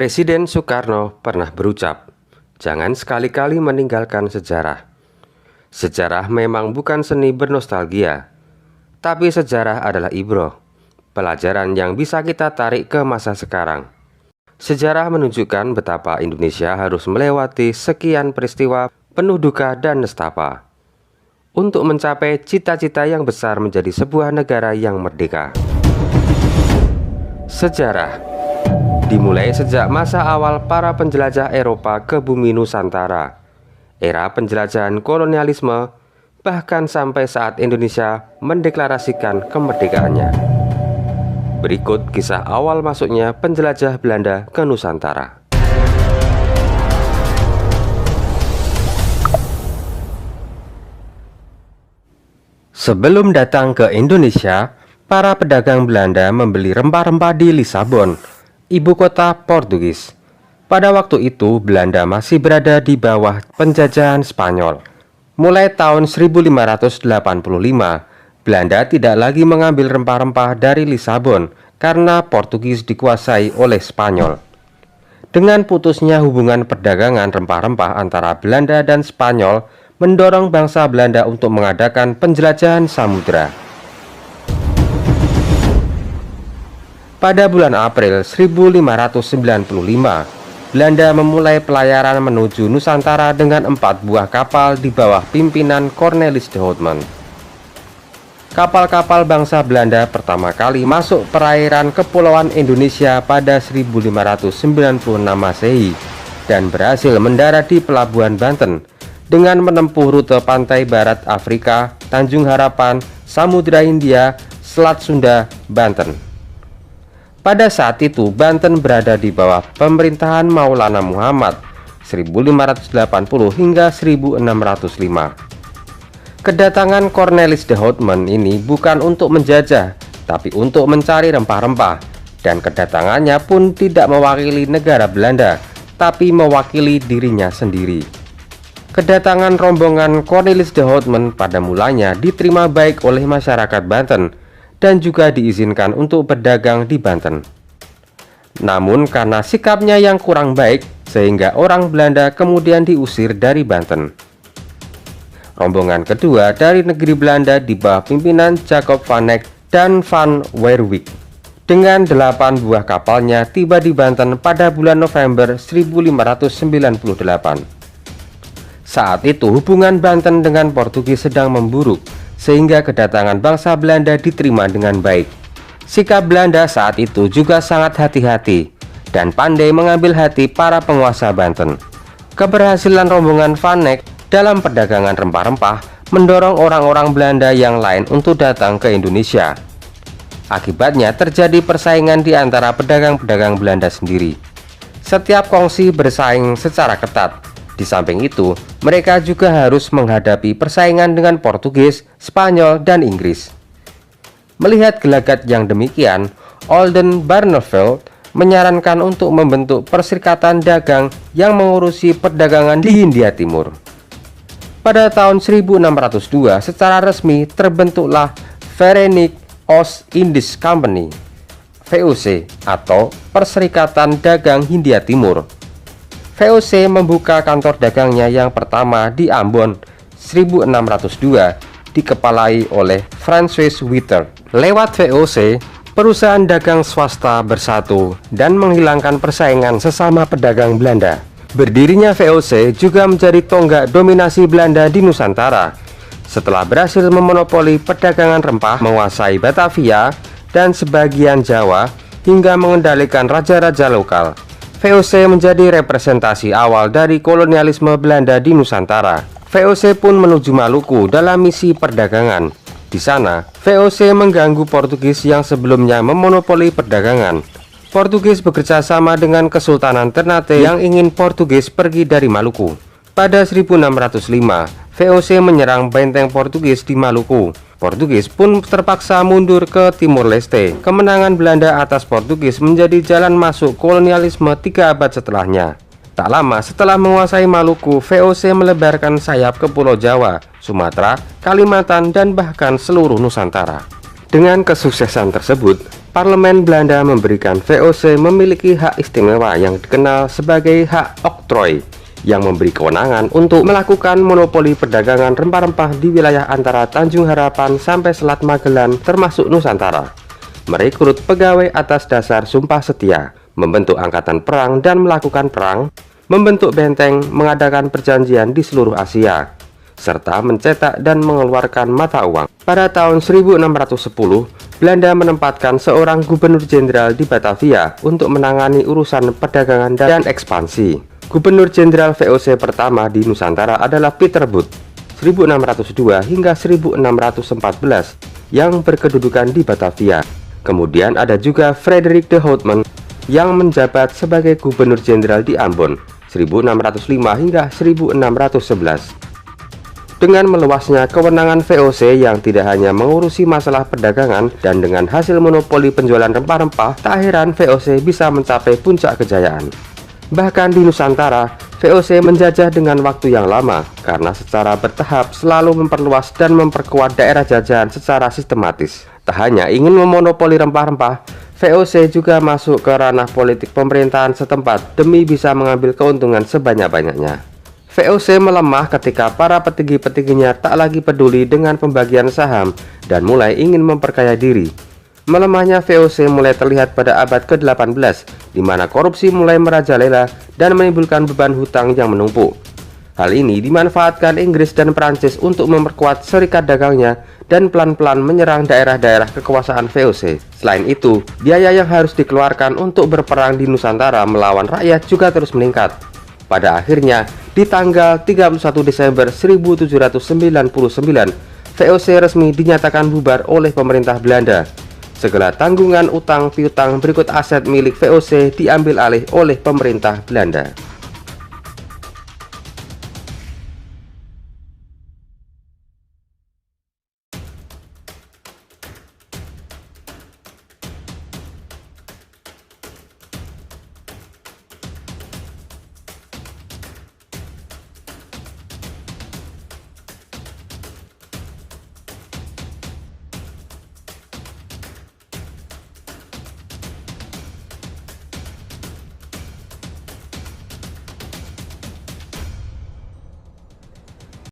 Presiden Soekarno pernah berucap, "Jangan sekali-kali meninggalkan sejarah. Sejarah memang bukan seni bernostalgia, tapi sejarah adalah ibroh, pelajaran yang bisa kita tarik ke masa sekarang." Sejarah menunjukkan betapa Indonesia harus melewati sekian peristiwa penuh duka dan nestapa untuk mencapai cita-cita yang besar menjadi sebuah negara yang merdeka. Sejarah dimulai sejak masa awal para penjelajah Eropa ke bumi Nusantara, era penjelajahan kolonialisme, bahkan sampai saat Indonesia mendeklarasikan kemerdekaannya. Berikut kisah awal masuknya penjelajah Belanda ke Nusantara. Sebelum datang ke Indonesia, para pedagang Belanda membeli rempah-rempah di Lisabon, ibu kota Portugis. Pada waktu itu, Belanda masih berada di bawah penjajahan Spanyol. Mulai tahun 1585, Belanda tidak lagi mengambil rempah-rempah dari Lisabon karena Portugis dikuasai oleh Spanyol. Dengan putusnya hubungan perdagangan rempah-rempah antara Belanda dan Spanyol mendorong bangsa Belanda untuk mengadakan penjelajahan samudera. Pada bulan April 1595, Belanda memulai pelayaran menuju Nusantara dengan 4 buah kapal di bawah pimpinan Cornelis de Houtman. Kapal-kapal bangsa Belanda pertama kali masuk perairan Kepulauan Indonesia pada 1596 Masehi dan berhasil mendarat di Pelabuhan Banten dengan menempuh rute pantai barat Afrika, Tanjung Harapan, Samudra Hindia, Selat Sunda, Banten. Pada saat itu, Banten berada di bawah pemerintahan Maulana Muhammad 1580 hingga 1605. Kedatangan Cornelis de Houtman ini bukan untuk menjajah, tapi untuk mencari rempah-rempah, dan kedatangannya pun tidak mewakili negara Belanda, tapi mewakili dirinya sendiri. Kedatangan rombongan Cornelis de Houtman pada mulanya diterima baik oleh masyarakat Banten dan juga diizinkan untuk berdagang di Banten. Namun karena sikapnya yang kurang baik, sehingga orang Belanda kemudian diusir dari Banten. Rombongan kedua dari negeri Belanda di bawah pimpinan Jacob van Eyck dan van Werwijk dengan 8 buah kapalnya tiba di Banten pada bulan November 1598. Saat itu hubungan Banten dengan Portugis sedang memburuk, sehingga kedatangan bangsa Belanda diterima dengan baik. Sikap Belanda saat itu juga sangat hati-hati dan pandai mengambil hati para penguasa Banten. Keberhasilan rombongan Van Eyck dalam perdagangan rempah-rempah mendorong orang-orang Belanda yang lain untuk datang ke Indonesia. Akibatnya terjadi persaingan di antara pedagang-pedagang Belanda sendiri. Setiap kongsi bersaing secara ketat. Di samping itu, mereka juga harus menghadapi persaingan dengan Portugis, Spanyol, dan Inggris. Melihat gelagat yang demikian, Oldenbarneveld menyarankan untuk membentuk perserikatan dagang yang mengurusi perdagangan di Hindia Timur. Pada tahun 1602, secara resmi terbentuklah Verenigde Oost-Indisch Company, VOC, atau Perserikatan Dagang Hindia Timur. VOC membuka kantor dagangnya yang pertama di Ambon 1602, dikepalai oleh Francis Witter. Lewat VOC, perusahaan dagang swasta bersatu dan menghilangkan persaingan sesama pedagang Belanda. Berdirinya VOC juga menjadi tonggak dominasi Belanda di Nusantara. Setelah berhasil memonopoli perdagangan rempah, menguasai Batavia dan sebagian Jawa, hingga mengendalikan raja-raja lokal, VOC menjadi representasi awal dari kolonialisme Belanda di Nusantara. VOC pun menuju Maluku dalam misi perdagangan. Di sana, VOC mengganggu Portugis yang sebelumnya memonopoli perdagangan. Portugis bekerja sama dengan Kesultanan Ternate yang ingin Portugis pergi dari Maluku. Pada 1605, VOC menyerang benteng Portugis di Maluku. Portugis pun terpaksa mundur ke Timur Leste. Kemenangan Belanda atas Portugis menjadi jalan masuk kolonialisme 3 abad setelahnya. Tak lama setelah menguasai Maluku, VOC melebarkan sayap ke Pulau Jawa, Sumatera, Kalimantan, dan bahkan seluruh Nusantara. Dengan kesuksesan tersebut, Parlemen Belanda memberikan VOC memiliki hak istimewa yang dikenal sebagai hak oktrooi, yang memberi kewenangan untuk melakukan monopoli perdagangan rempah-rempah di wilayah antara Tanjung Harapan sampai Selat Magellan termasuk Nusantara. Merekrut pegawai atas dasar sumpah setia, membentuk angkatan perang dan melakukan perang, membentuk benteng, mengadakan perjanjian di seluruh Asia, serta mencetak dan mengeluarkan mata uang. Pada tahun 1610, Belanda menempatkan seorang gubernur jenderal di Batavia untuk menangani urusan perdagangan dan ekspansi. Gubernur jenderal VOC pertama di Nusantara adalah Pieter Both 1602 hingga 1614 yang berkedudukan di Batavia. Kemudian ada juga Frederik de Houtman yang menjabat sebagai gubernur jenderal di Ambon 1605 hingga 1611. Dengan meluasnya kewenangan VOC yang tidak hanya mengurusi masalah perdagangan dan dengan hasil monopoli penjualan rempah-rempah, tak heran VOC bisa mencapai puncak kejayaan. Bahkan di Nusantara, VOC menjajah dengan waktu yang lama karena secara bertahap selalu memperluas dan memperkuat daerah jajahan secara sistematis. Tak hanya ingin memonopoli rempah-rempah, VOC juga masuk ke ranah politik pemerintahan setempat demi bisa mengambil keuntungan sebanyak-banyaknya. VOC melemah ketika para petinggi-petingginya tak lagi peduli dengan pembagian saham dan mulai ingin memperkaya diri. Melemahnya VOC mulai terlihat pada abad ke-18, di mana korupsi mulai merajalela dan menimbulkan beban hutang yang menumpuk. Hal ini dimanfaatkan Inggris dan Prancis untuk memperkuat serikat dagangnya dan pelan-pelan menyerang daerah-daerah kekuasaan VOC. Selain itu, biaya yang harus dikeluarkan untuk berperang di Nusantara melawan rakyat juga terus meningkat. Pada akhirnya, di tanggal 31 Desember 1799, VOC resmi dinyatakan bubar oleh pemerintah Belanda. Segala tanggungan utang piutang berikut aset milik VOC diambil alih oleh pemerintah Belanda.